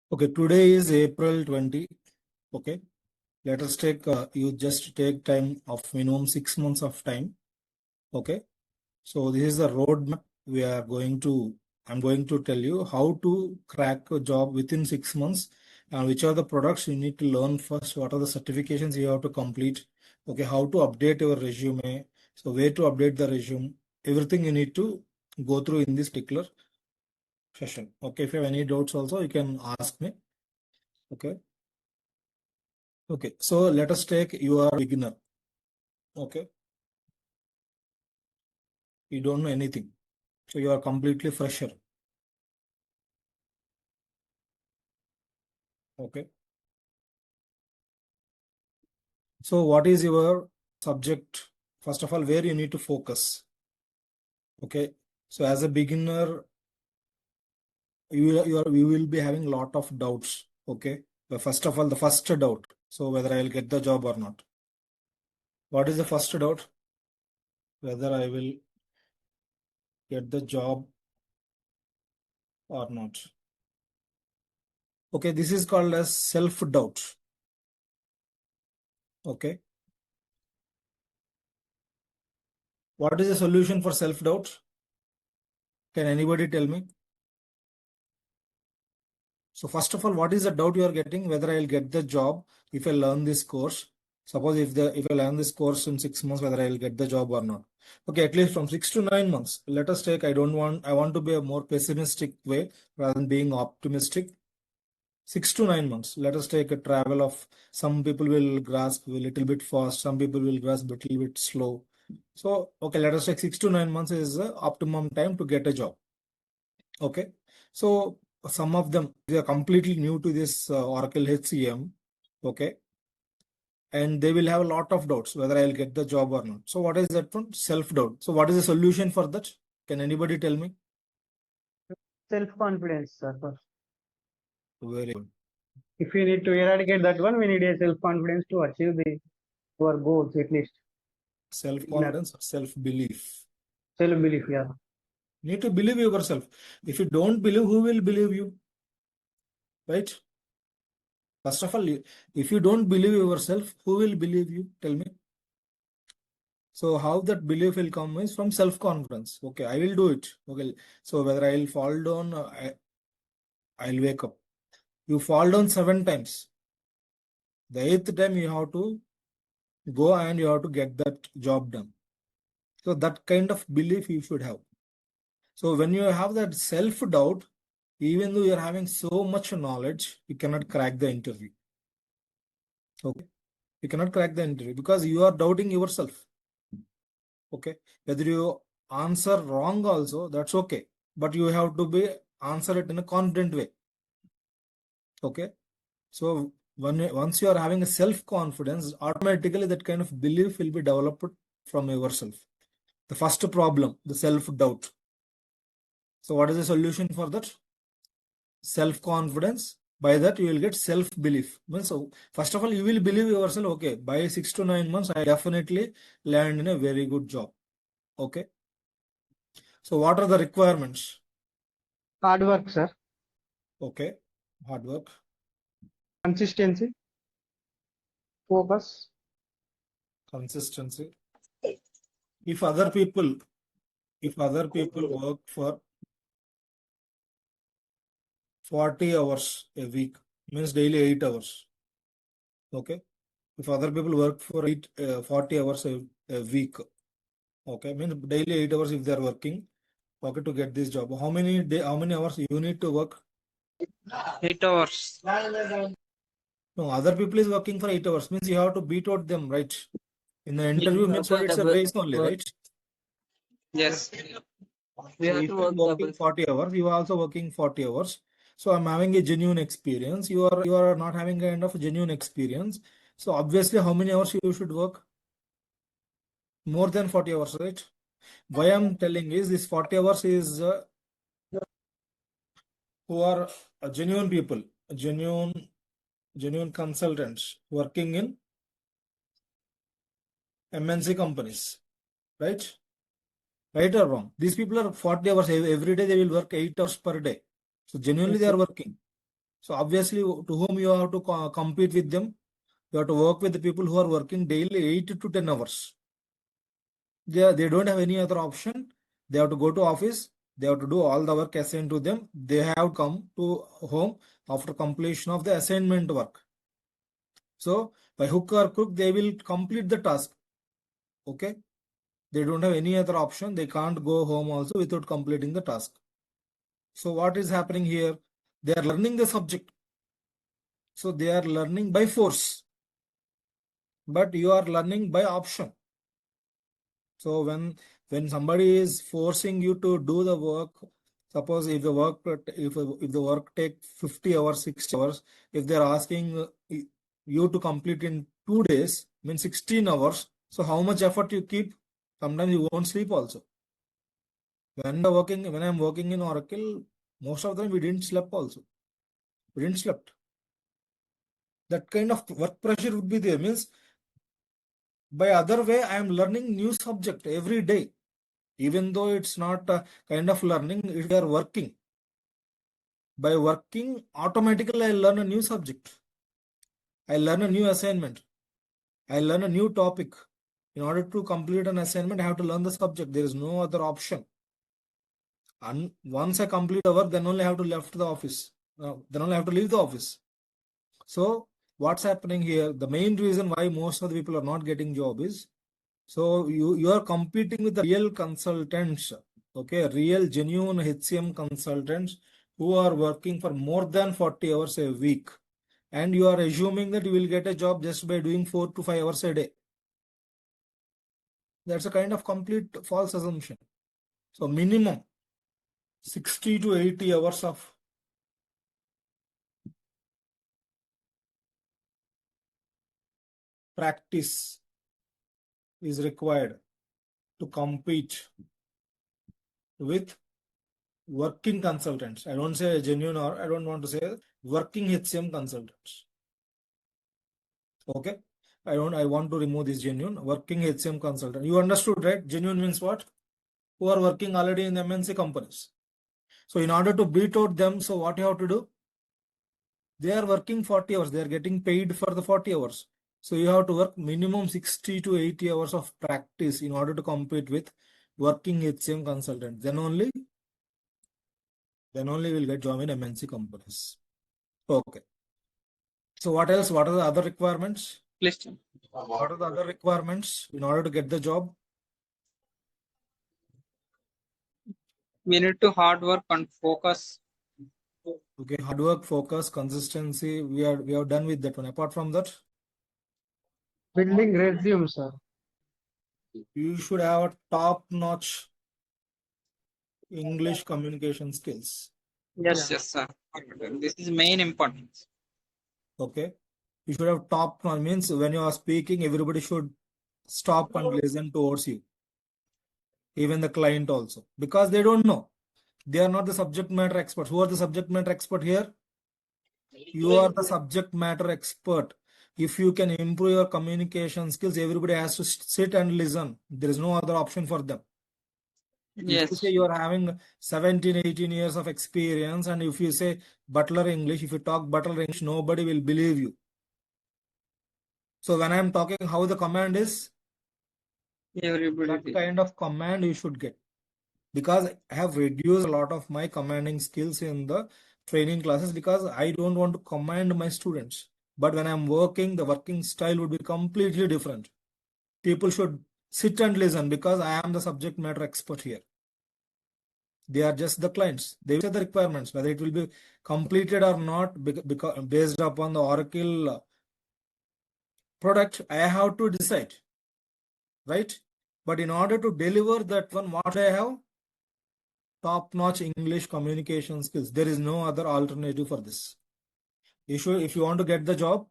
Okay, today is April 20. Okay, let us take, you just take time of minimum 6 months of time. Okay, so this is the roadmap we are going to, I'm going to tell you how to crack a job within 6 months and which are the products you need to learn first, what are the certifications you have to complete, okay, how to update your resume, so where to update the resume, everything you need to go through in this particular session. Okay, if you have any doubts also, you can ask me. Okay. Okay, so let us take you are a beginner. Okay, you don't know anything, so you are completely fresher. Okay, so what is your subject? First of all, where you need to focus. Okay, so as a beginner, you will be having a lot of doubts. Okay, but first of all, the first doubt. So whether I will get the job or not. What is the first doubt? Whether I will get the job or not. Okay, this is called as self-doubt. Okay, what is the solution for self-doubt? Can anybody tell me? So first of all, what is the doubt you are getting? Whether I will get the job if I learn this course. Suppose if I learn this course in 6 months, whether I will get the job or not. Okay, at least from 6 to 9 months. Let us take, I want to be a more pessimistic way rather than being optimistic. 6 to 9 months. Let us take a travel of, some people will grasp a little bit fast, some people will grasp a little bit slow. So, okay, let us take 6 to 9 months is the optimum time to get a job. Okay, so some of them, they are completely new to this Oracle HCM. Okay, and they will have a lot of doubts whether I'll get the job or not. So what is that one? Self-doubt. So what is the solution for that? Can anybody tell me? Self-confidence, sir. First. Very good. If we need to eradicate that one, we need a self-confidence to achieve our goals at least. Self-confidence or self-belief? Self-belief, yeah. You need to believe yourself. If you don't believe, who will believe you? Right? First of all, if you don't believe yourself, who will believe you? Tell me. So how that belief will come is from self-confidence. Okay, I will do it. Okay, so whether I will fall down, I'll wake up. You fall down 7 times. The 8th time you have to go and you have to get that job done. So that kind of belief you should have. So when you have that self-doubt, even though you're having so much knowledge, you cannot crack the interview. Okay, you cannot crack the interview because you are doubting yourself. Okay, whether you answer wrong also, that's okay, but you have to be answer it in a confident way. Okay, so once you are having a self-confidence, automatically that kind of belief will be developed from yourself. The first problem, the self-doubt. So what is the solution for that? Self-confidence. By that you will get self-belief. So first of all, you will believe yourself, okay, by 6 to 9 months, I definitely land in a very good job. Okay. So what are the requirements? Hard work, sir. Okay. Hard work. Consistency. Focus. Consistency. If other people work for 40 hours a week, means daily 8 hours. Okay. If other people work for 40 hours a week, okay, means daily 8 hours if they are working, okay, to get this job. How many hours you need to work? 8 hours. No, other people is working for 8 hours, means you have to beat out them, right? In the interview means it's a race only, right? Yes. We So have if to I'm work working double. 40 hours, you are also working 40 hours. So I'm having a genuine experience. You are not having kind of genuine experience. So obviously, how many hours you should work? More than 40 hours, right? Why I'm telling is this 40 hours is who are genuine people, genuine consultants working in MNC companies, right? Right or wrong? These people are 40 hours every day. They will work 8 hours per day. So genuinely Yes, they sir. are working. So obviously, to whom you have to compete with them, you have to work with the people who are working daily 8 to 10 hours. They don't have any other option. They have to go to office. They have to do all the work assigned to them. They have come to home after completion of the assignment work. So by hook or crook, they will complete the task. Okay. They don't have any other option. They can't go home also without completing the task. So what is happening here? They are learning the subject. So they are learning by force. But you are learning by option. So when somebody is forcing you to do the work, suppose if the work take 50 hours, 60 hours, if they're asking you to complete in 2 days, means 16 hours. So how much effort you keep? Sometimes you won't sleep also. When I'm working in Oracle, most of the time we didn't sleep also. We didn't slept. That kind of work pressure would be there. Means by other way, I am learning new subject every day. Even though it's not a kind of learning, we are working. By working, automatically I learn a new subject. I learn a new assignment. I learn a new topic. In order to complete an assignment, I have to learn the subject. There is no other option. And once I complete the work, then only I have to leave the office. Then only I have to leave the office. So what's happening here? The main reason why most of the people are not getting job is, so you are competing with the real consultants, okay, real genuine HCM consultants who are working for more than 40 hours a week, and you are assuming that you will get a job just by doing 4 to 5 hours a day. That's a kind of complete false assumption. So minimum 60 to 80 hours of practice is required to compete with working consultants. I don't say genuine, or I don't want to say working HCM consultants. Okay. I want to remove this genuine. Working HCM consultant. You understood, right? Genuine means what? Who are working already in MNC companies. So in order to beat out them, so what you have to do? They are working 40 hours. They are getting paid for the 40 hours. So you have to work minimum 60 to 80 hours of practice in order to compete with working HCM consultant. Then only we'll get job in MNC companies. Okay. So what else? What are the other requirements? Please. What are the other requirements in order to get the job? We need to hard work and focus. Okay, hard work, focus, consistency. We have done with that one. Apart from that, Building resume, sir. you should have a top-notch English communication skills. Yes, yes, sir. This is main importance. Okay, you should have top-notch, means when you are speaking, everybody should stop and listen towards you. Even the client also, because they don't know. They are not the subject matter experts. Who are the subject matter expert here? You are the subject matter expert. If you can improve your communication skills, everybody has to sit and listen. There is no other option for them. If you Yes. say you are having 17, 18 years of experience, and if you say Butler English, if you talk Butler English, nobody will believe you. So when I am talking how the command is, Everybody. that kind of command you should get. Because I have reduced a lot of my commanding skills in the training classes, because I don't want to command my students. But when I'm working, the working style would be completely different. People should sit and listen, because I am the subject matter expert here. They are just the clients. They say the requirements, whether it will be completed or not, because based upon the Oracle product, I have to decide, right? But in order to deliver that one, what I have? Top-notch English communication skills. There is no other alternative for this. If you want to get the job,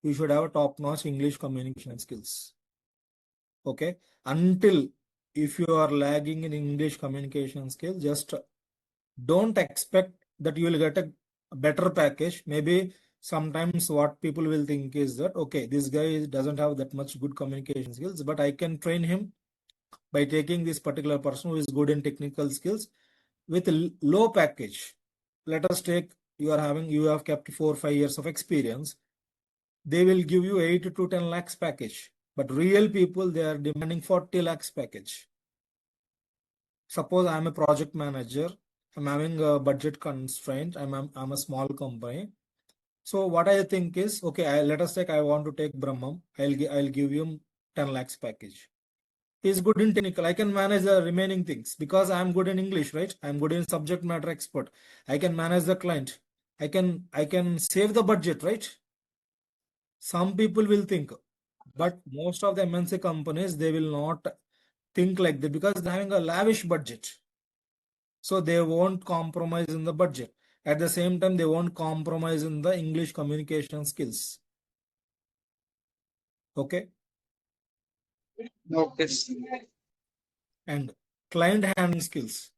you should have a top-notch English communication skills. Okay. Until if you are lagging in English communication skills, just don't expect that you will get a better package. Maybe sometimes what people will think is that, okay, this guy doesn't have that much good communication skills, but I can train him by taking this particular person who is good in technical skills with a low package. Let us take you have kept 4-5 years of experience, they will give you 8 to 10 lakhs package. But real people, they are demanding 40 lakhs package. Suppose I'm a project manager, I'm having a budget constraint, I'm a small company. So what I think is, okay, let us take, I want to take Brahmam, I'll give him 10 lakhs package. He's good in technical, I can manage the remaining things because I'm good in English, right? I'm good in subject matter expert. I can manage the client. I can save the budget, right? Some people will think, but most of the MNC companies, they will not think like that because they're having a lavish budget. So they won't compromise in the budget. At the same time, they won't compromise in the English communication skills. Okay. Okay. And client handling skills.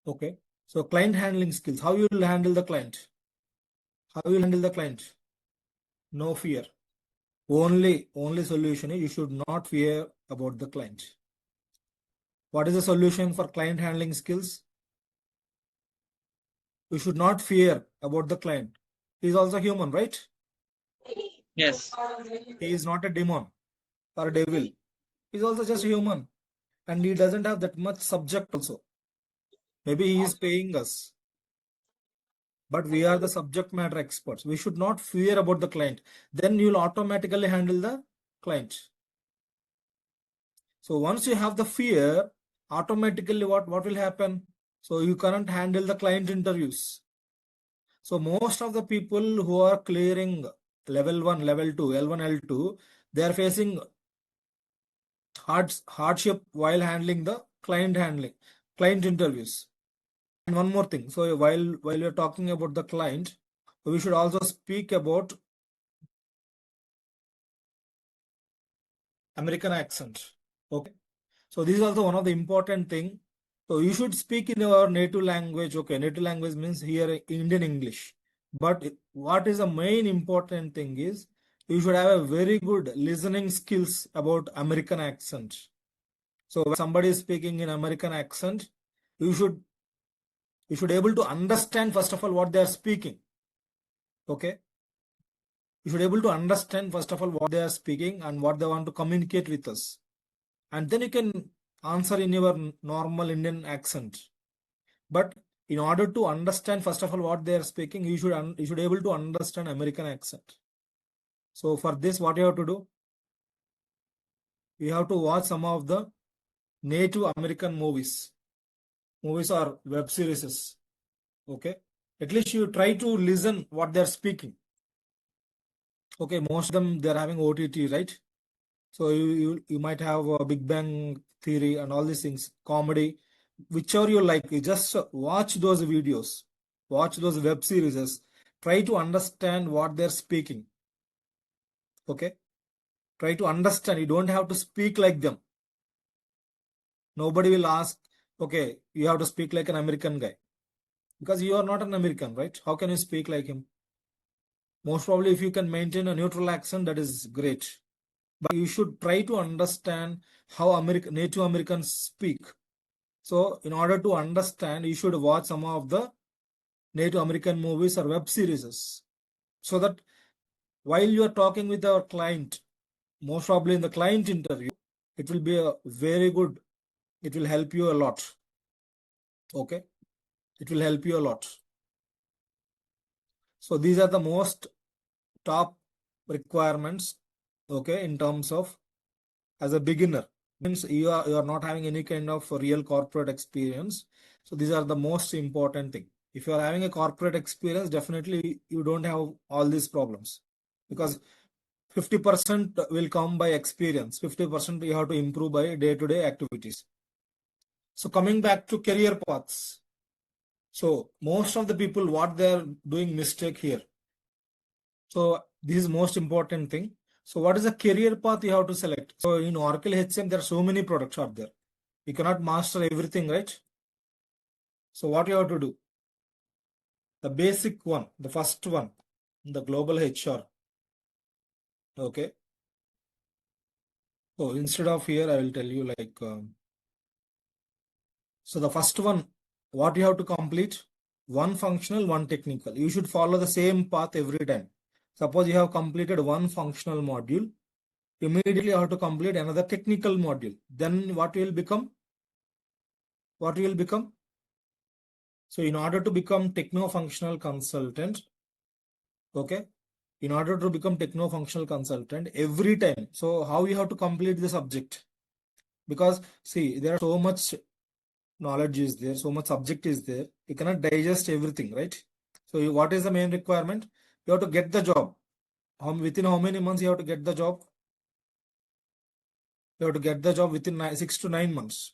Okay. So client handling skills, how you will handle the client? How you will handle the client? No fear. Only solution is you should not fear about the client. What is the solution for client handling skills? You should not fear about the client. He is also human, right? Yes. He is not a demon or a devil. He is also just human. And he doesn't have that much subject also. Maybe he is paying us. But we are the subject matter experts. We should not fear about the client. Then you'll automatically handle the client. So once you have the fear, automatically what will happen? So you cannot handle the client interviews. So most of the people who are clearing level 1, level 2, L1, L2, they are facing hardship while handling the client interviews. And one more thing. So while you're talking about the client, we should also speak about American accent. Okay. So this is also one of the important thing. So you should speak in your native language. Okay. Native language means here Indian English. But what is the main important thing is you should have a very good listening skills about American accent. So when somebody is speaking in American accent, you should able to understand first of all what they are speaking. Okay. You should able to understand first of all what they are speaking and what they want to communicate with us. And then you can answer in your normal Indian accent. But in order to understand first of all what they are speaking, you should able to understand American accent. So for this, what you have to do? You have to watch some of the native American movies or web series. Okay. At least you try to listen what they're speaking. Okay. Most of them, they're having OTT, right? So you might have a Big Bang Theory and all these things, comedy, whichever you like. You just watch those videos, watch those web series, try to understand what they're speaking. Okay. Try to understand. You don't have to speak like them. Nobody will ask, okay, you have to speak like an American guy. Because you are not an American, right? How can you speak like him? Most probably, if you can maintain a neutral accent, that is great. But you should try to understand how Native Americans speak. So in order to understand, you should watch some of the Native American movies or web series. So that while you are talking with our client, most probably in the client interview, it will be a very good, it will help you a lot. Okay. It will help you a lot. So these are the most top requirements. Okay. In terms of as a beginner, means you are not having any kind of real corporate experience. So these are the most important thing. If you are having a corporate experience, definitely you don't have all these problems because 50% will come by experience. 50% you have to improve by day-to-day activities. So coming back to career paths. So most of the people, what they are doing mistake here. So this is most important thing. So what is the career path you have to select? So in Oracle HCM, there are so many products out there. You cannot master everything, right? So what you have to do? The basic one, the first one, the global HR. Okay. So instead of here, I will tell you like, so the first one, what you have to complete? one functional, one technical. You should follow the same path every time. Suppose you have completed one functional module, immediately you have to complete another technical module. Then what will become? What will become? So in order to become techno-functional consultant, okay, in order to become techno-functional consultant, every time, so how you have to complete the subject? Because see, there are so much knowledge is there, so much subject is there, you cannot digest everything, right? So what is the main requirement? You have to get the job. Within how many months you have to get the job? You have to get the job within 6 to 9 months.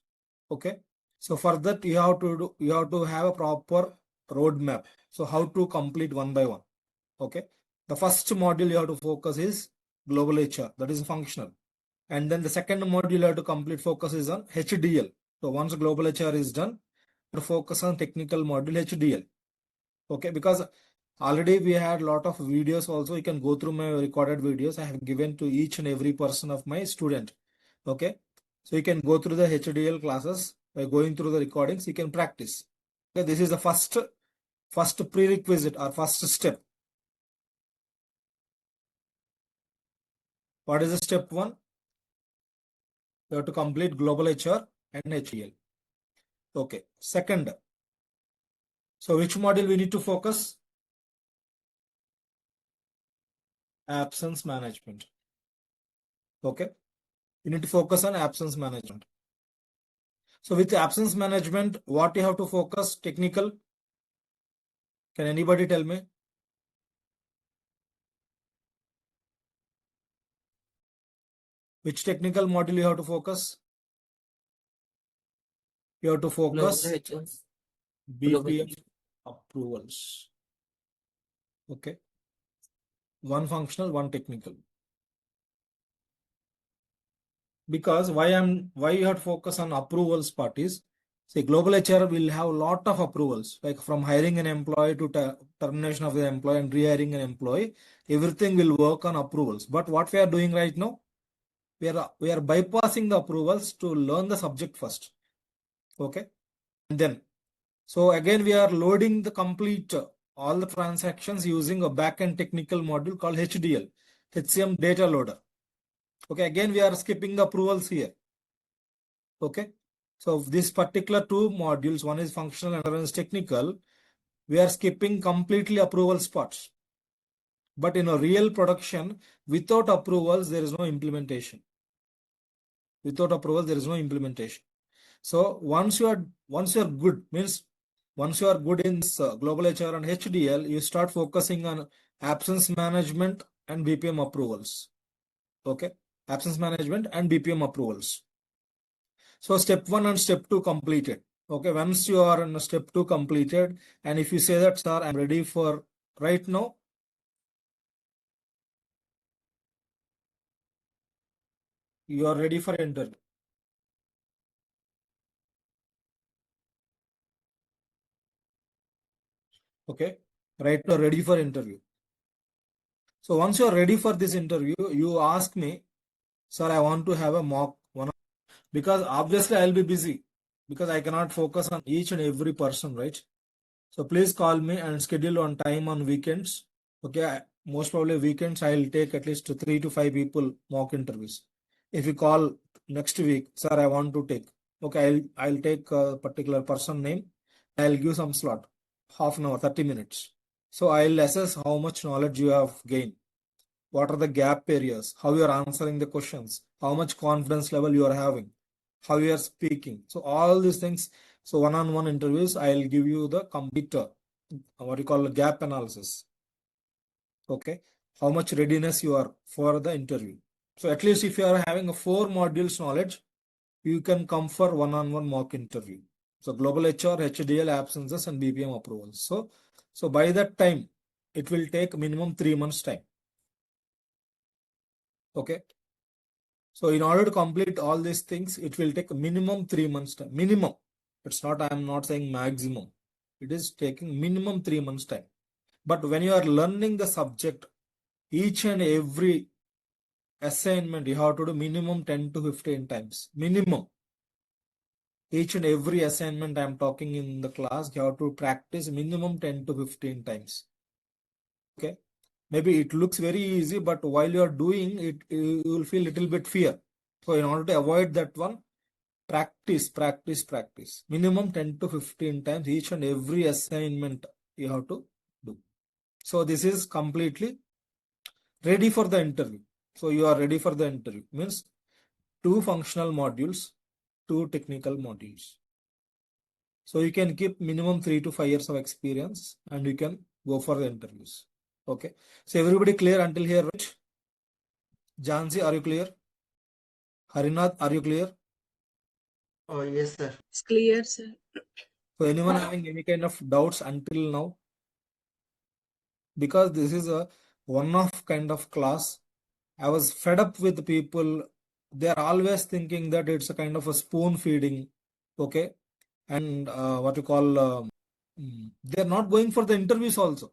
Okay. So for that you have to have a proper roadmap. So how to complete one by one. Okay. The first module you have to focus is global HR, that is functional. And then the second module you have to complete focus is on HDL. So once global HR is done, you focus on technical module HDL. Okay, because already we had a lot of videos also. You can go through my recorded videos I have given to each and every person of my student. Okay, so you can go through the HDL classes by going through the recordings. You can practice. Okay, this is the first prerequisite or first step. What is the step 1? You have to complete global HR and HDL. Okay, second. So which module we need to focus? Absence management. Okay, you need to focus on absence management. So with absence management, what you have to focus? Technical. Can anybody tell me? Which technical module you have to focus? You have to focus BPM approvals. Okay. One functional, one technical. Because why you have to focus on approvals part is, say global HR will have a lot of approvals, like from hiring an employee to termination of the employee and rehiring an employee. Everything will work on approvals. But what we are doing right now, we are bypassing the approvals to learn the subject first. Okay. And then, so again, we are loading the complete all the transactions using a backend technical module called HDL, HCM data loader. Okay. Again, we are skipping the approvals here. Okay. So this particular two modules, one is functional and another is technical. We are skipping completely approval spots. But in a real production, without approvals, there is no implementation. Without approval, there is no implementation. So once you are good, means once you are good in this, global HR and HDL, you start focusing on absence management and BPM approvals. Okay, absence management and BPM approvals. So step 1 and step 2 completed. Okay, once you are in step 2 completed, and if you say that, sir, I'm ready for right now, you are ready for interview. Okay, right now ready for interview. So once you are ready for this interview, you ask me, sir, I want to have a mock one, because obviously I'll be busy because I cannot focus on each and every person, right? So please call me and schedule on time on weekends. Okay, most probably weekends I'll take at least 3 to 5 people mock interviews. If you call next week, sir, I want to take. Okay, I'll take a particular person name. I'll give some slot, half an hour, 30 minutes. So I'll assess how much knowledge you have gained. What are the gap areas? How you are answering the questions? How much confidence level you are having? How you are speaking? So all these things. So one-on-one interviews, I'll give you the complete what you call gap analysis. Okay, how much readiness you are for the interview. So at least if you are having a 4 modules knowledge, you can come for one-on-one mock interview. So global HR, HDL absences and BPM approvals. So by that time, it will take minimum 3 months time. Okay. So in order to complete all these things, it will take minimum 3 months time. Minimum. It's not, I am not saying maximum. It is taking minimum 3 months time. But when you are learning the subject, each and every assignment, you have to do minimum 10 to 15 times. Minimum. each and every assignment I'm talking in the class, you have to practice minimum 10 to 15 times. Okay. Maybe it looks very easy, but while you are doing it, you will feel a little bit fear. So in order to avoid that one, practice. Minimum 10 to 15 times each and every assignment you have to do. So this is completely ready for the interview. So you are ready for the interview. Means 2 functional modules, 2 technical modules. So you can keep minimum 3 to 5 years of experience and you can go for the interviews. Okay. So everybody clear until here, right? Jansi, are you clear? Harinath, are you clear? Oh, yes, sir. It's clear, sir. So anyone having any kind of doubts until now? Because this is a one-off kind of class. I was fed up with people. They are always thinking that it's a kind of a spoon feeding. Okay. And what you call, they're not going for the interviews also.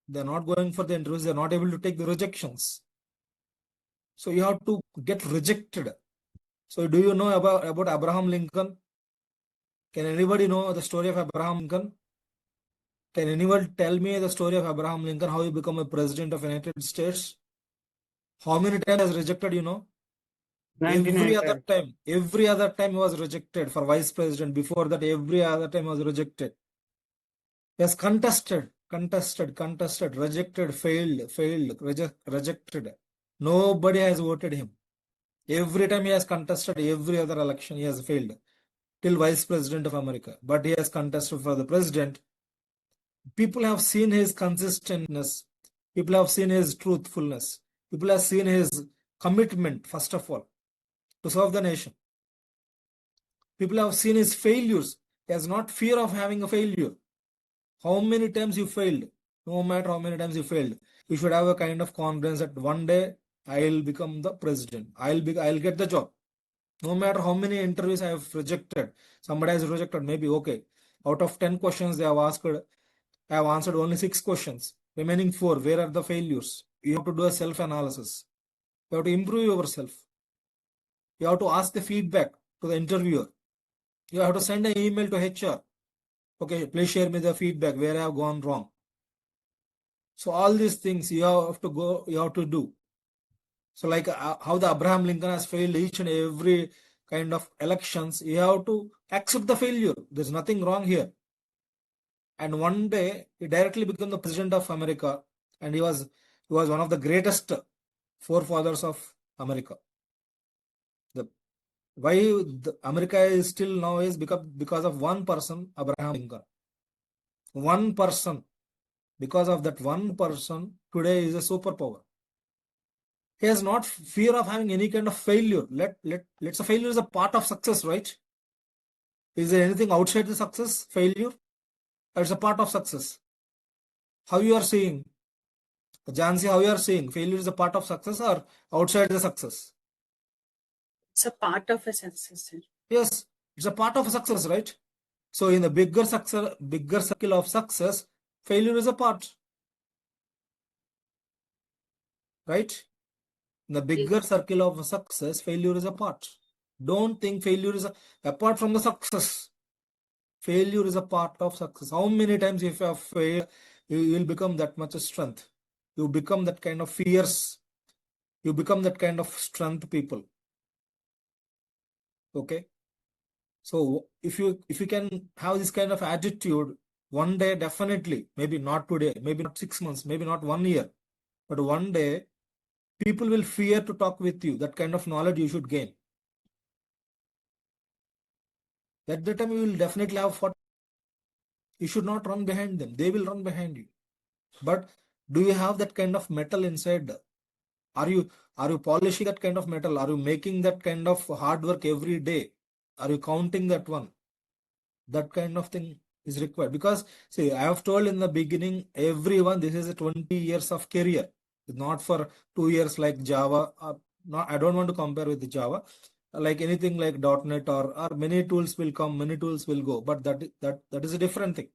They're not going for the interviews. They're not able to take the rejections. So you have to get rejected. So do you know about Abraham Lincoln? Can anybody know the story of Abraham Lincoln? Can anyone tell me the story of Abraham Lincoln, how he became a president of the United States? How many times he was rejected, you know? 99 Every other time he was rejected for vice president. Before that, every other time he was rejected. He has contested, rejected, failed, rejected. Nobody has voted him. Every time he has contested, every other election he has failed. Till vice president of America. But he has contested for the president. People have seen his consistentness. People have seen his truthfulness. People have seen his commitment, first of all, to serve the nation. People have seen his failures. He has not fear of having a failure. How many times you failed? No matter how many times you failed, you should have a kind of confidence that one day I'll become the president. I'll get the job. No matter how many interviews I have rejected, somebody has rejected, maybe okay. Out of 10 questions they have asked, I have answered only 6 questions. Remaining 4, where are the failures? You have to do a self-analysis. You have to improve yourself. You have to ask the feedback to the interviewer. You have to send an email to HR. Okay, please share me the feedback where I have gone wrong. So all these things you have to do. So like how the Abraham Lincoln has failed each and every kind of elections, you have to accept the failure. There's nothing wrong here. And one day he directly became the president of America, and he was one of the greatest forefathers of America. Why America is still now is because of one person, Abraham Lincoln. One person. Because of that one person, today is a superpower. He has not fear of having any kind of failure. Let's say failure is a part of success, right? Is there anything outside the success? Failure? It's a part of success. How you are seeing? Jansi, how you are seeing? Failure is a part of success or outside the success? It's a part of a success, sir. Yes, it's a part of success, right? So in the bigger circle of success, failure is a part. Right? In the bigger circle of success, failure is a part. Don't think failure is apart from the success. Failure is a part of success. How many times if you have failed, you will become that much strength. You become that kind of fierce. You become that kind of strength people. Okay. So if you can have this kind of attitude, one day definitely, maybe not today, maybe not 6 months, maybe not 1 year, but one day people will fear to talk with you. That kind of knowledge you should gain. At that time you will definitely have fought. You should not run behind them. They will run behind you. But do you have that kind of metal inside? Are you polishing that kind of metal? Are you making that kind of hard work every day? Are you counting that one? That kind of thing is required. Because see, I have told in the beginning, everyone, this is a 20 years of career. Not for 2 years like Java. I don't want to compare with Java. Like anything like .NET or many tools will come, many tools will go. But that is a different thing.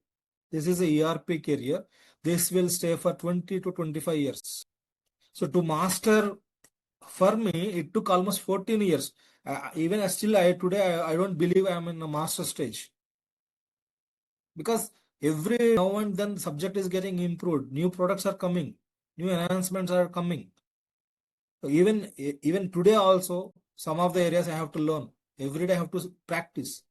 This is a ERP career. This will stay for 20 to 25 years. So to master For me, it took almost 14 years. Even still, I don't believe I'm in a master stage. Because every now and then the subject is getting improved. New products are coming. New enhancements are coming. So even today also, some of the areas I have to learn. Every day I have to practice.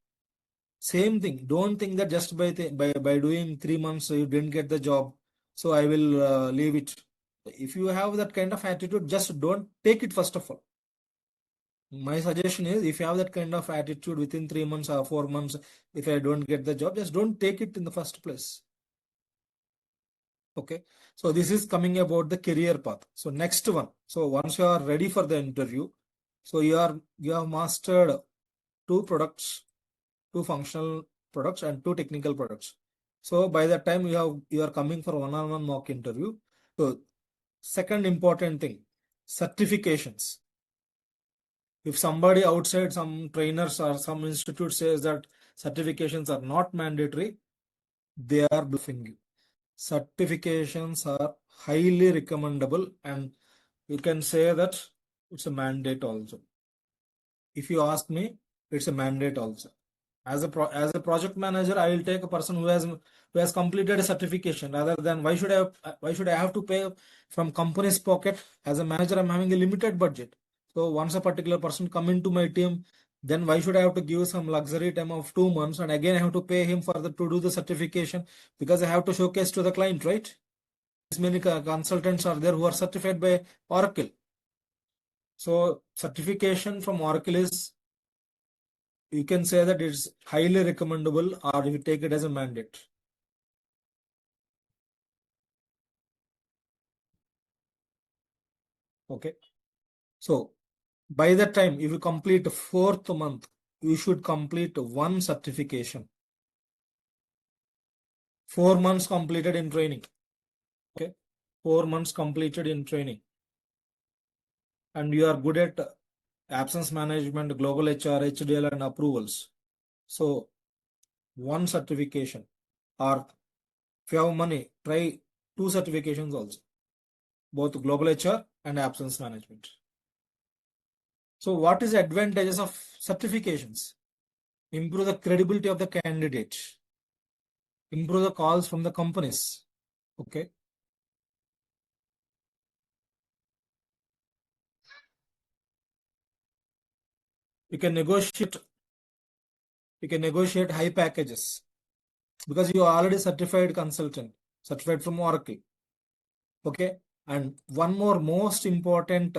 Same thing. Don't think that just by doing 3 months you didn't get the job, so I will leave it. If you have that kind of attitude, just don't take it first of all. My suggestion is, if you have that kind of attitude within 3 months or 4 months, if I don't get the job, just don't take it in the first place. Okay. So this is coming about the career path. So next one. So once you are ready for the interview, so you have mastered 2 products, 2 functional products and 2 technical products. So by that time you are coming for one-on-one mock interview. So second important thing, certifications. If somebody outside, some trainers or some institute says that certifications are not mandatory, they are bluffing you. Certifications are highly recommendable, and you can say that it's a mandate also. If you ask me, it's a mandate also. As a project manager, I will take a person who has completed a certification, rather than why should I have to pay from company's pocket. As a manager, I'm having a limited budget. So once a particular person come into my team, then why should I have to give some luxury time of 2 months, and again I have to pay him for to do the certification, because I have to showcase to the client, right? Many consultants are there who are certified by Oracle. So certification from Oracle is, you can say that it's highly recommendable, or you take it as a mandate. Okay. So by that time, if you complete the 4th month, you should complete 1 certification. 4 months completed in training. Okay. 4 months completed in training. And you are good at absence management, global HR, HDL and approvals. So 1 certification, or if you have money, try 2 certifications also, both global HR and absence management. So what is the advantages of certifications? Improve the credibility of the candidate, improve the calls from the companies. Okay. You can negotiate high packages because you are already certified consultant, certified from Oracle. Okay. And one more most important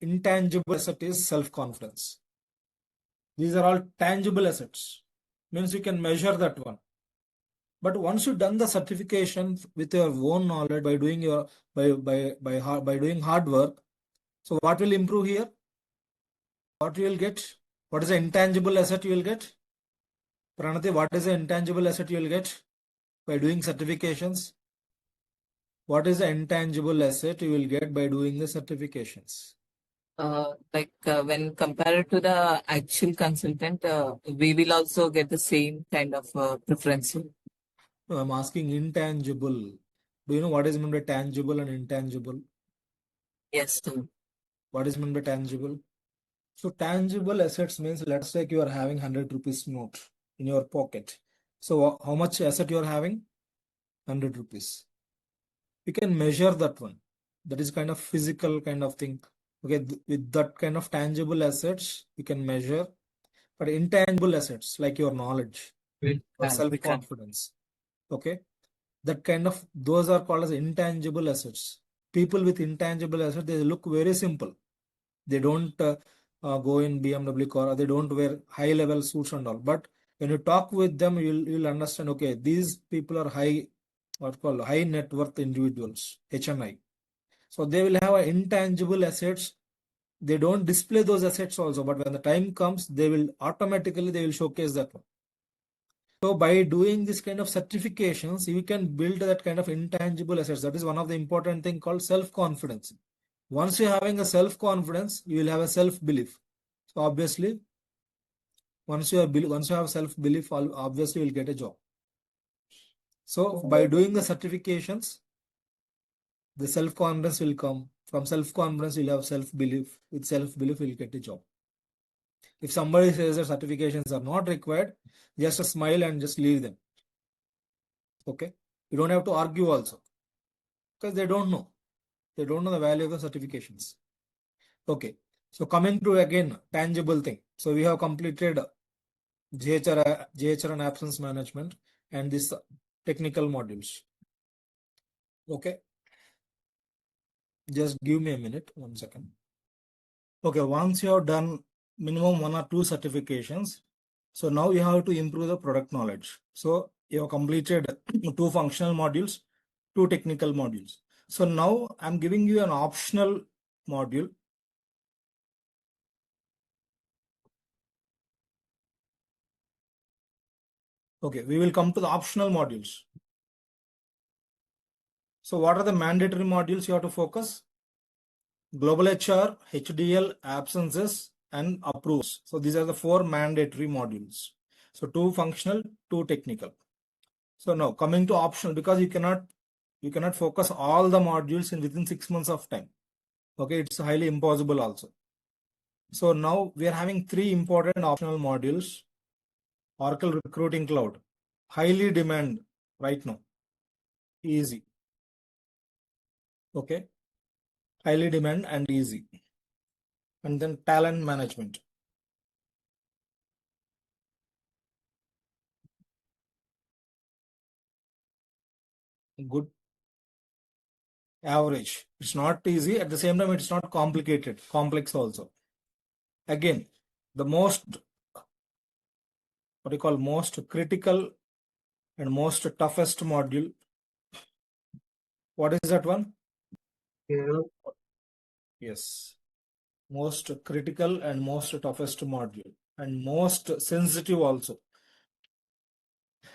intangible asset is self-confidence. These are all tangible assets. Means you can measure that one. But once you've done the certification with your own knowledge by doing doing hard work, so what will improve here? What you will get? What is the intangible asset you will get? Pranati, what is the intangible asset you will get by doing certifications? What is the intangible asset you will get by doing the certifications? When compared to the actual consultant, we will also get the same kind of preference. No, I'm asking intangible. Do you know what is meant by tangible and intangible? Yes, sir. What is meant by tangible? So tangible assets means, let's say you are having 100 rupees note in your pocket. So how much asset you are having? 100 rupees. You can measure that one. That is kind of physical kind of thing. Okay, with that kind of tangible assets, you can measure. But intangible assets like your knowledge, your self-confidence. Okay, that kind of, those are called as intangible assets. People with intangible assets, they look very simple. They don't go in BMW car, they don't wear high level suits and all. But when you talk with them, you'll understand, okay, these people are high net worth individuals, HNI. So they will have intangible assets. They don't display those assets also, but when the time comes, they will showcase that one. So by doing this kind of certifications, you can build that kind of intangible assets. That is one of the important thing called self-confidence. Once you're having a self-confidence, you will have a self-belief. So obviously, once you have self-belief, obviously you will get a job. So by doing the certifications, the self-confidence will come, From self-confidence, you'll have self-belief. With self-belief, you'll get a job. If somebody says that certifications are not required, just smile and just leave them. Okay? You don't have to argue also. Because they don't know. They don't know the value of the certifications. Okay. So coming to again, tangible thing. So we have completed JHR and absence management and this technical modules. Okay. Just give me a minute, 1 second. Okay, once you have done minimum 1 or 2 certifications, so now you have to improve the product knowledge. So you have completed 2 functional modules, 2 technical modules. So now I'm giving you an optional module. Okay, we will come to the optional modules. So what are the mandatory modules you have to focus? Global HR, HDL, absences, and approvals. So these are the 4 mandatory modules. So 2 functional, 2 technical. So now coming to optional, because you cannot focus all the modules within 6 months of time. Okay, it's highly impossible also. So now we are having 3 important optional modules. Oracle Recruiting Cloud, highly demand right now. Easy. Okay, highly demand and easy. And then talent management. Good. Average. It's not easy. At the same time, it's not complicated. Complex also. Again, the most, what you call most critical and most toughest module. What is that one? Yes. Most critical and most toughest module and most sensitive also.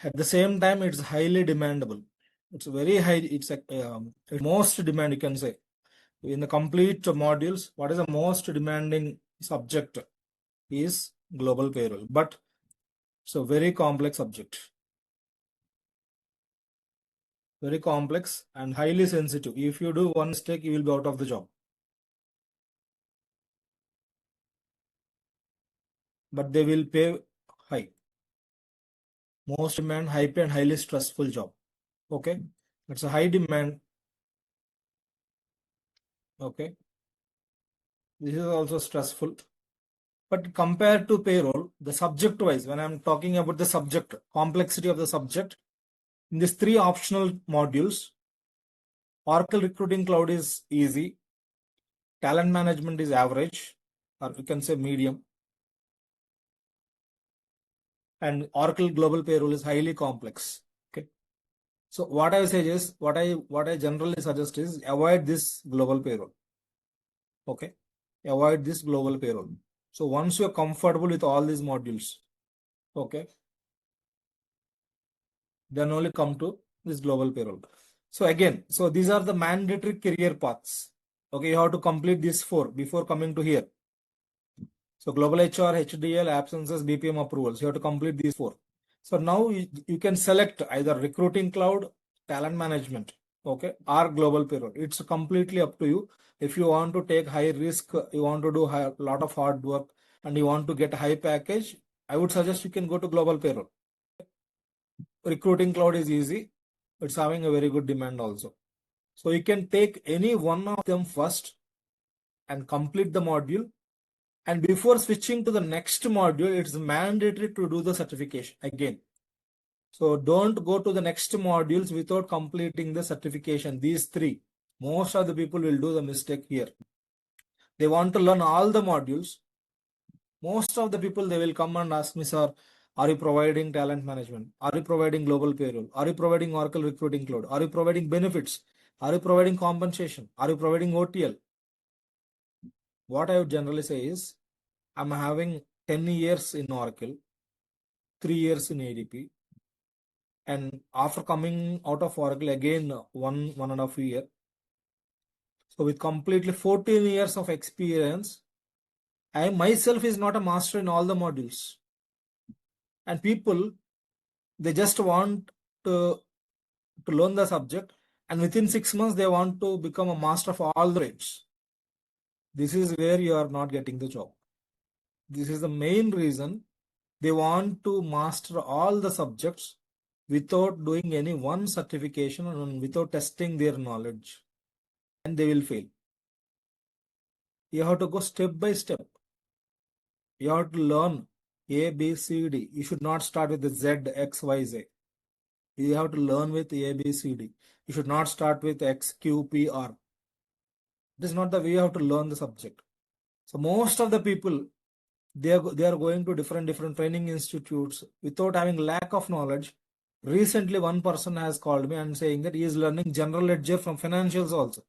At the same time, it's highly demandable. It's very high. It's most demand, you can say. In the complete modules, what is the most demanding subject is global payroll, but it's a very complex subject. Very complex and highly sensitive. If you do one mistake, you will be out of the job. But they will pay high. Most demand, high pay, and highly stressful job. Okay, it's a high demand. Okay, this is also stressful. But compared to payroll, the subject wise, when I'm talking about the subject, complexity of the subject, in these 3 optional modules, Oracle Recruiting Cloud is easy, talent management is average, or you can say medium, and Oracle Global Payroll is highly complex. Okay. So what I say is, what I generally suggest is avoid this global payroll. Okay. Avoid this global payroll. So once you're comfortable with all these modules, okay, then only come to this global payroll. So again, so these are the mandatory career paths. Okay, you have to complete these 4 before coming to here. So global HR, HDL, absences, BPM approvals. You have to complete these 4. So now you can select either recruiting cloud, talent management, okay, or global payroll. It's completely up to you. If you want to take high risk, you want to do a lot of hard work, and you want to get a high package, I would suggest you can go to global payroll. Recruiting cloud is easy. It's having a very good demand also. So you can take any one of them first and complete the module. And before switching to the next module, it's mandatory to do the certification again. So don't go to the next modules without completing the certification. These 3, most of the people will do the mistake here. They want to learn all the modules. Most of the people, they will come and ask me, sir, are you providing talent management? Are you providing global payroll? Are you providing Oracle Recruiting Cloud? Are you providing benefits? Are you providing compensation? Are you providing OTL? What I would generally say is, I'm having 10 years in Oracle, 3 years in ADP, and after coming out of Oracle again 1.5 year. So with completely 14 years of experience, I myself is not a master in all the modules. And people, they just want to learn the subject, and within 6 months they want to become a master of all the trades. This is where you are not getting the job. This is the main reason they want to master all the subjects without doing any one certification and without testing their knowledge, and they will fail. You have to go step by step. You have to learn A, B, C, D. You should not start with the Z, X, Y, Z. You have to learn with A, B, C, D. You should not start with X, Q, P, R. This is not the way you have to learn the subject. So most of the people, they are going to different training institutes without having lack of knowledge. Recently, one person has called me and saying that he is learning general ledger from financials also.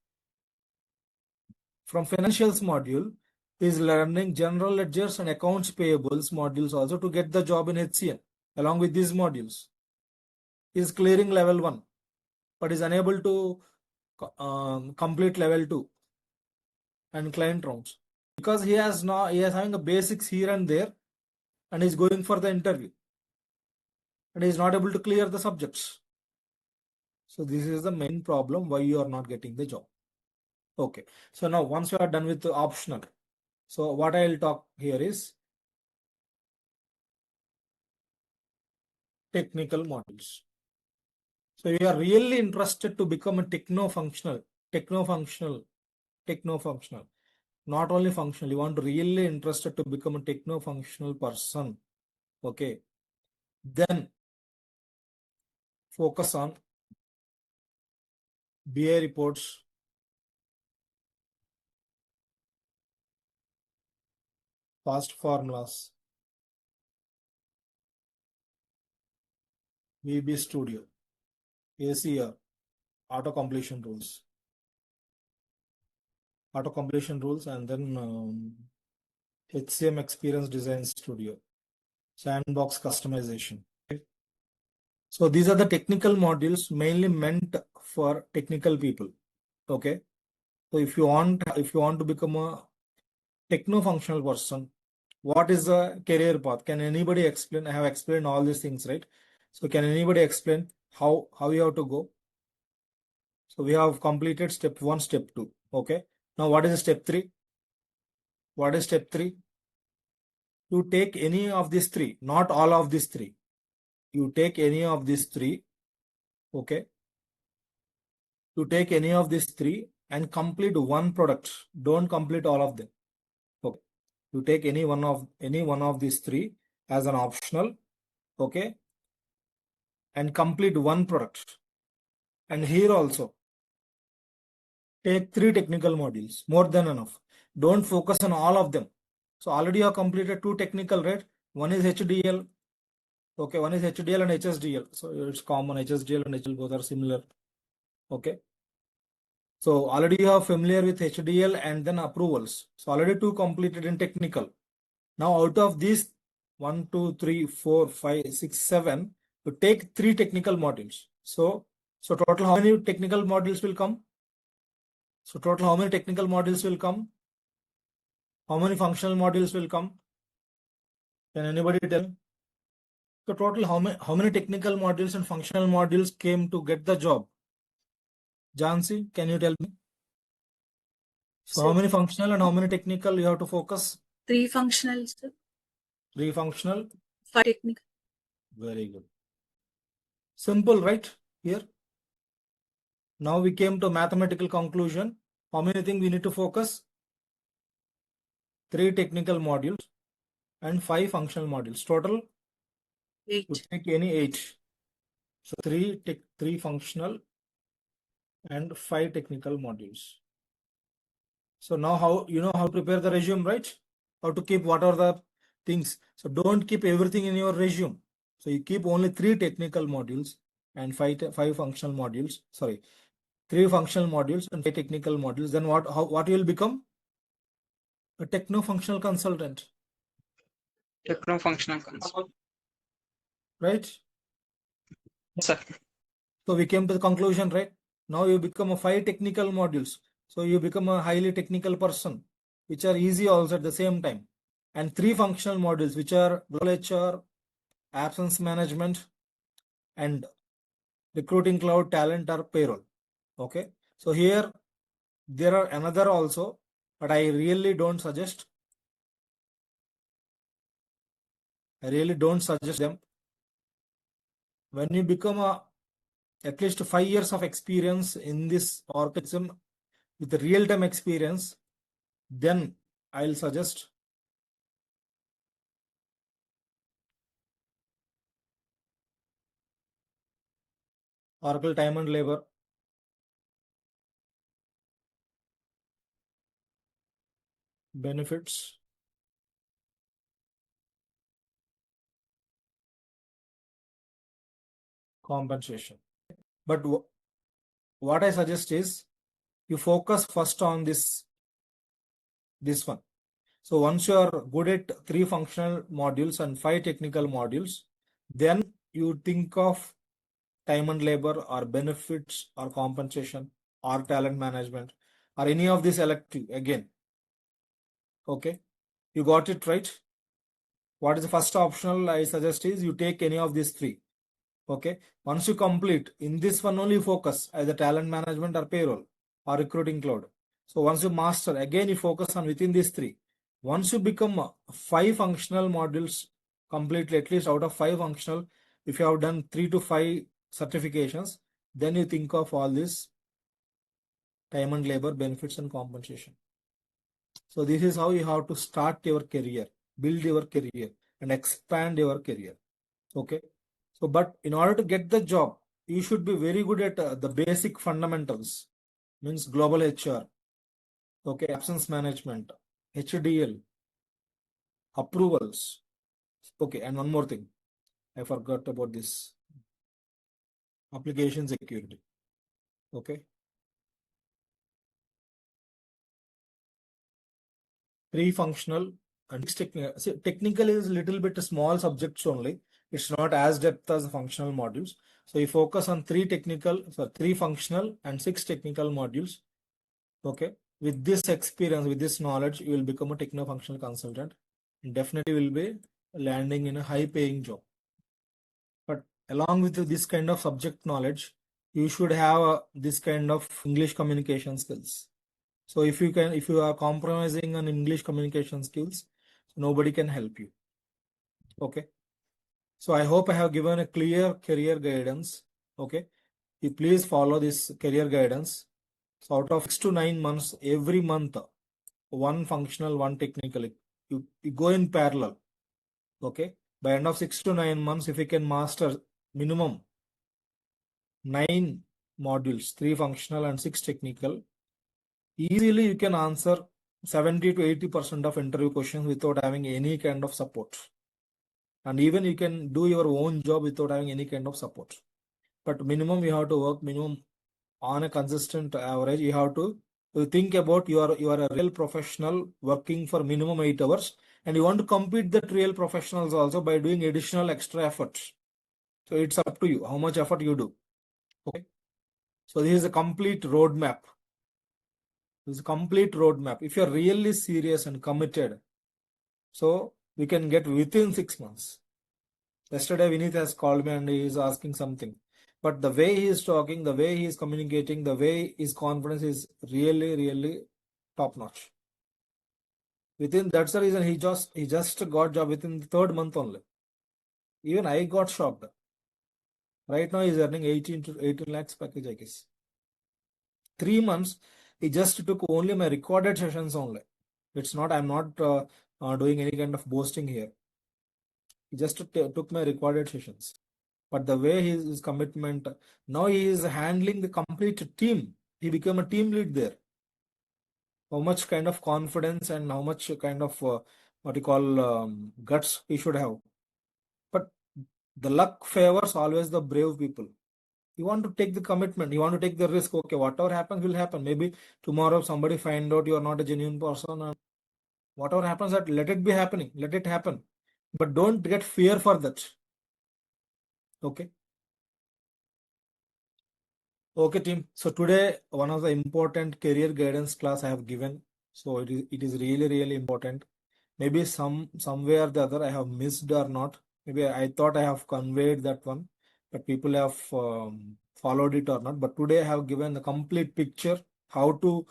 From financials module, he is learning general ledgers and accounts payables modules also to get the job in HCM along with these modules. He is clearing level 1, but is unable to complete level 2 and client rounds because he is having a basics here and there, and is going for the interview and is not able to clear the subjects. So this is the main problem why you are not getting the job. Okay, so now once you are done with the optional, so what I will talk here is technical modules. So you are really interested to become a techno-functional, not only functional. You want to really interested to become a techno-functional person. Okay, then focus on BI reports, fast formulas, VB Studio, ACR, auto completion rules, and then HCM Experience Design Studio, sandbox customization. Okay. So these are the technical modules mainly meant for technical people. Okay. So if you want to become a techno-functional person, what is the career path? Can anybody explain? I have explained all these things, right? So can anybody explain how you have to go? So we have completed step 1, step 2. Okay. Now what is step 3? What is step 3? You take any of these 3, not all of these 3. You take any of these 3. Okay. You take any of these 3 and complete one product. Don't complete all of them. Okay. You take any one of these 3 as an optional. Okay. And complete one product. And here also take 3 technical modules, more than enough. Don't focus on all of them. So already you have completed 2 technical, right? One is HDL. Okay, one is HDL and HSDL. So it's common. HSDL and HDL both are similar. Okay. So already you are familiar with HDL and then approvals. So already 2 completed in technical. Now out of these 1, 2, 3, 4, 5, 6, 7, you take 3 technical modules. So total how many technical modules will come? So total how many technical modules will come? How many functional modules will come? Can anybody tell? So total how many technical modules and functional modules came to get the job? Jansi, can you tell me? So how many functional and how many technical you have to focus? 3 functional, sir. 3 functional. 5 technical. Very good. Simple, right? Here. Now we came to mathematical conclusion. How many things we need to focus? 3 technical modules and 5 functional modules. Total? 8. You take any 8. So 3 functional and 5 technical modules. So now how to prepare the resume, right? How to keep what are the things. So don't keep everything in your resume. So you keep only 3 technical modules and 5 functional modules. Sorry, 3 functional modules and 5 technical modules. Then what you will become? A techno-functional consultant. Techno-functional concept. Right? Yes, sir. So we came to the conclusion, right? Now you become a 5 technical modules. So you become a highly technical person, which are easy also at the same time. And 3 functional modules, which are global HR, absence management, and recruiting cloud, talent or payroll. Okay. So here there are another also, but I really don't suggest. I really don't suggest them. When you become at least 5 years of experience in this organism with real-time experience, then I'll suggest Oracle Time and Labor, benefits, compensation. But what I suggest is you focus first on this one. So once you are good at 3 functional modules and 5 technical modules, then you think of time and labor or benefits or compensation or talent management or any of this elective again. Okay, you got it right. What is the first optional I suggest is you take any of these 3. Okay, once you complete in this one only focus either talent management or payroll or recruiting cloud. So once you master, again you focus on within these 3. Once you become 5 functional modules completely, at least out of 5 functional, if you have done 3 to 5 certifications, then you think of all this time and labor, benefits and compensation. So this is how you have to start your career, build your career and expand your career. Okay. So, but in order to get the job, you should be very good at the basic fundamentals, means global HR, okay, absence management, HDL, approvals. Okay, and one more thing, I forgot about this, application security. Okay, 3 functional and 6 technical. See, technical is a little bit small subjects only. It's not as depth as the functional modules. So you focus on 3 technical, so 3 functional and 6 technical modules. Okay, with this experience, with this knowledge, you will become a techno-functional consultant. Definitely will be landing in a high-paying job. But along with this kind of subject knowledge, you should have this kind of English communication skills. So if you are compromising on English communication skills, nobody can help you. Okay. So I hope I have given a clear career guidance. Okay. You please follow this career guidance. So out of 6 to 9 months, every month, 1 functional, 1 technical, you go in parallel. Okay. By end of 6 to 9 months, if you can master minimum 9 modules, 3 functional and 6 technical, easily you can answer 70 to 80% of interview questions without having any kind of support. And even you can do your own job without having any kind of support. But minimum you have to work minimum on a consistent average. You have to think about you are a real professional working for minimum 8 hours, and you want to compete that real professionals also by doing additional extra efforts. So it's up to you how much effort you do. Okay. So this is a complete roadmap. This is a complete roadmap. If you're really serious and committed, so we can get within 6 months. Yesterday, Vinith has called me and he is asking something. But the way he is talking, the way he is communicating, the way his confidence is really, really top notch. That's the reason he just got job within the 3rd month only. Even I got shocked. Right now he is earning 18 lakhs package, I guess. 3 months, he just took only my recorded sessions only. It's not, I'm not doing any kind of boasting here. He just took my recorded sessions. But the way his commitment, now he is handling the complete team. He became a team lead there. How much kind of confidence and how much kind of what you call guts he should have. But the luck favors always the brave people. You want to take the commitment, you want to take the risk. Okay, whatever happens will happen. Maybe tomorrow somebody find out you are not a genuine person, and whatever happens, that let it be happening, let it happen. But don't get fear for that. Okay. Okay, team. So today, one of the important career guidance class I have given. So it is really, really important. Maybe somewhere or the other I have missed or not. Maybe I thought I have conveyed that one, but people have followed it or not, but today I have given the complete picture how to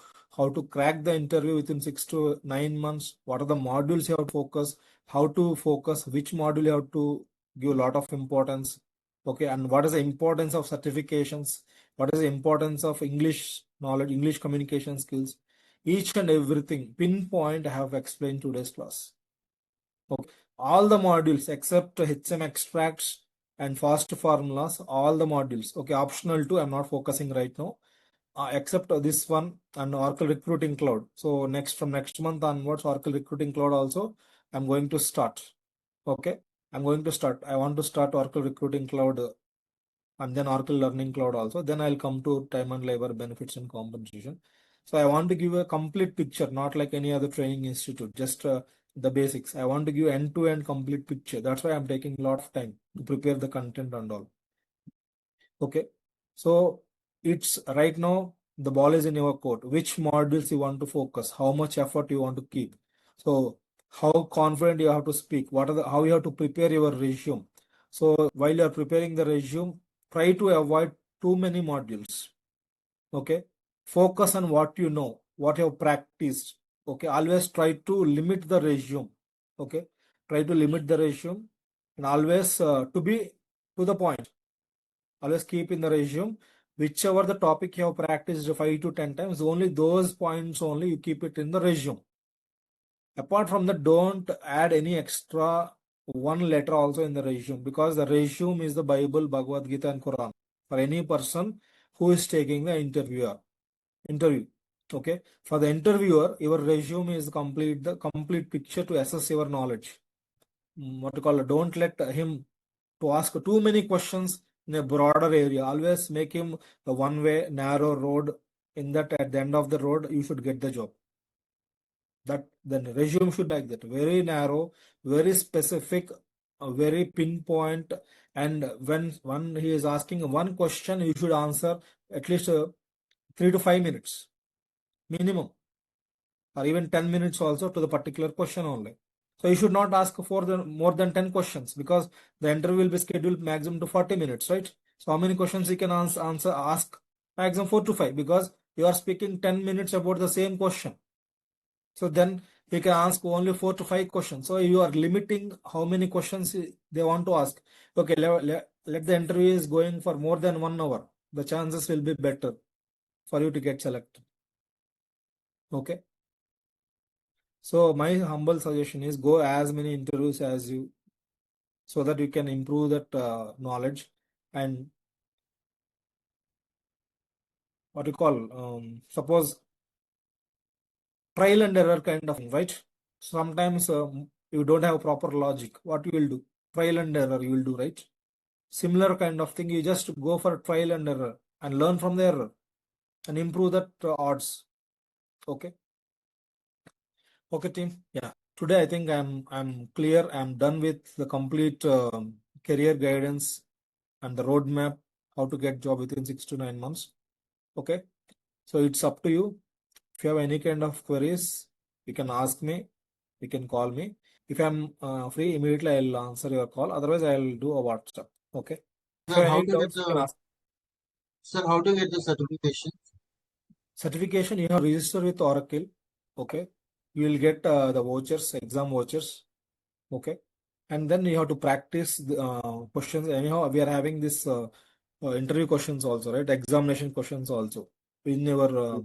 crack the interview within 6 to 9 months. What are the modules you have to focus, how to focus, which module you have to give a lot of importance. Okay, and what is the importance of certifications, what is the importance of English knowledge, English communication skills, each and everything pinpoint I have explained today's class. Okay, all the modules except HCM extracts and fast formulas, all the modules. Okay, optional too, I'm not focusing right now. Except this one and Oracle Recruiting Cloud. So from next month onwards, Oracle Recruiting Cloud also I'm going to start. Okay, I want to start Oracle Recruiting Cloud and then Oracle Learning Cloud also. Then I'll come to time and labor benefits and compensation. So I want to give a complete picture, not like any other training institute, just the basics. I want to give end-to-end complete picture. That's why I'm taking a lot of time to prepare the content and all. Okay, so it's right now the ball is in your court. Which modules you want to focus, how much effort you want to keep. So how confident you have to speak, how you have to prepare your resume. So while you are preparing the resume, try to avoid too many modules. Okay, focus on what you know, what you have practiced. Okay, always try to limit the resume. Okay, try to limit the resume and always to be to the point. Always keep in the resume whichever the topic you have practiced 5 to 10 times, only those points only you keep it in the resume. Apart from that, don't add any extra one letter also in the resume, because the resume is the Bible, Bhagavad Gita and Quran for any person who is taking the interview. Okay, for the interviewer, your resume is the complete picture to assess your knowledge. What to call it? Don't let him to ask too many questions in a broader area. Always make him a one-way narrow road. In that, at the end of the road, you should get the job. That then resume should be like that, very narrow, very specific, very pinpoint. And when he is asking one question, you should answer at least 3 to 5 minutes minimum, or even 10 minutes also to the particular question only. So you should not ask for more than 10 questions, because the interview will be scheduled maximum to 40 minutes, right? So how many questions you can ask? Maximum 4 to 5, because you are speaking 10 minutes about the same question. So then you can ask only 4 to 5 questions. So you are limiting how many questions they want to ask. Okay, let the interview is going for more than 1 hour. The chances will be better for you to get selected. Okay. So my humble suggestion is go as many interviews as you, so that you can improve that knowledge. And what you call, suppose trial and error kind of thing, right? Sometimes you don't have proper logic. What you will do? Trial and error you will do, right? Similar kind of thing. You just go for trial and error and learn from the error and improve that odds. Okay. Okay, team. Yeah. Today I think I'm clear. I'm done with the complete career guidance and the roadmap how to get job within 6 to 9 months. Okay. So it's up to you. If you have any kind of queries, you can ask me. You can call me. If I'm free, immediately I'll answer your call. Otherwise, I'll do a WhatsApp. Okay. If you Sir, have how any to get doubts, you can the ask. how to get the certification? Certification, you have registered with Oracle. Okay. You will get the vouchers, exam vouchers. Okay. And then you have to practice the questions. Anyhow, we are having this interview questions also, right? Examination questions also in your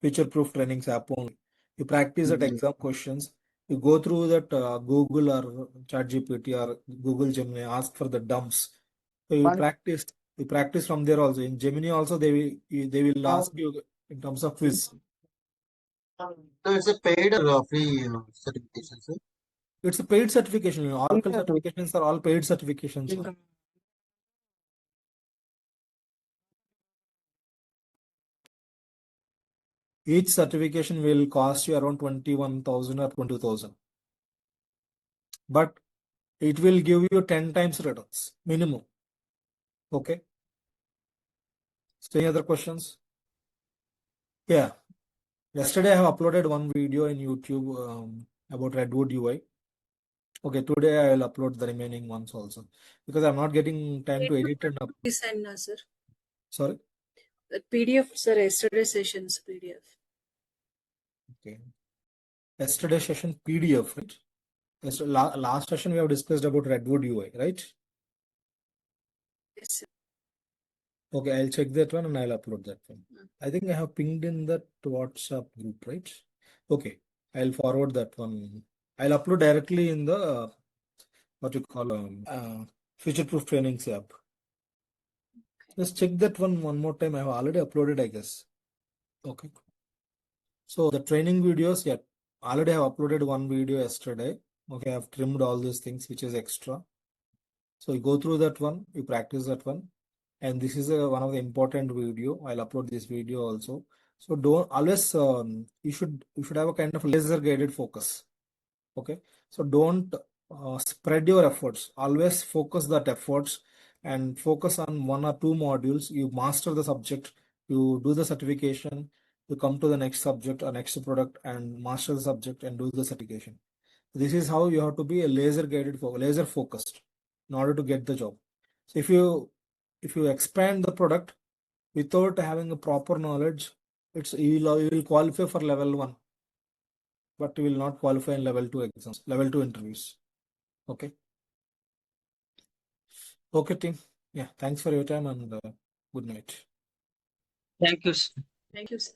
future-proof trainings app only. You practice that exam questions. You go through that Google or ChatGPT or Google Gemini, ask for the dumps. So you One, practice. You practice from there also. In Gemini also, they will ask you in terms of quiz. So it's a paid or free certification, sir? It's a paid certification. Oracle one, certifications are all paid certifications. Each certification will cost you around 21,000 or 20,000. But it will give you 10 times returns minimum. Okay. So any other questions? Yeah. Yesterday I have uploaded one video in YouTube about Redwood UI. Okay, today I will upload the remaining ones also, because I'm not getting time to edit and upload. Please send, sir. Sorry. The PDF, sir, yesterday sessions PDF. Okay. Yesterday session PDF, right? Last session we have discussed about Redwood UI, right? Yes, sir. Okay, I'll check that one and I'll upload that one. I think I have pinged in that WhatsApp group, right? Okay, I'll forward that one. I'll upload directly in the what you call future-proof trainings app. Just check that one more time. I have already uploaded, I guess. Okay. So the training videos, yeah, already have uploaded one video yesterday. Okay, I've trimmed all these things which is extra. So you go through that one, you practice that one. And this is one of the important video. I'll upload this video also. So don't always you should have a kind of laser guided focus. Okay, so don't spread your efforts. Always focus that efforts and focus on one or two modules. You master the subject, you do the certification, you come to the next subject or next product and master the subject and do the certification. This is how you have to be a laser guided, laser focused in order to get the job. So if you expand the product without having a proper knowledge, you will qualify for level 1, but you will not qualify in level 2 exams, level 2 interviews. Okay. Okay, team. Yeah, thanks for your time and good night. Thank you, sir. Thank you, sir.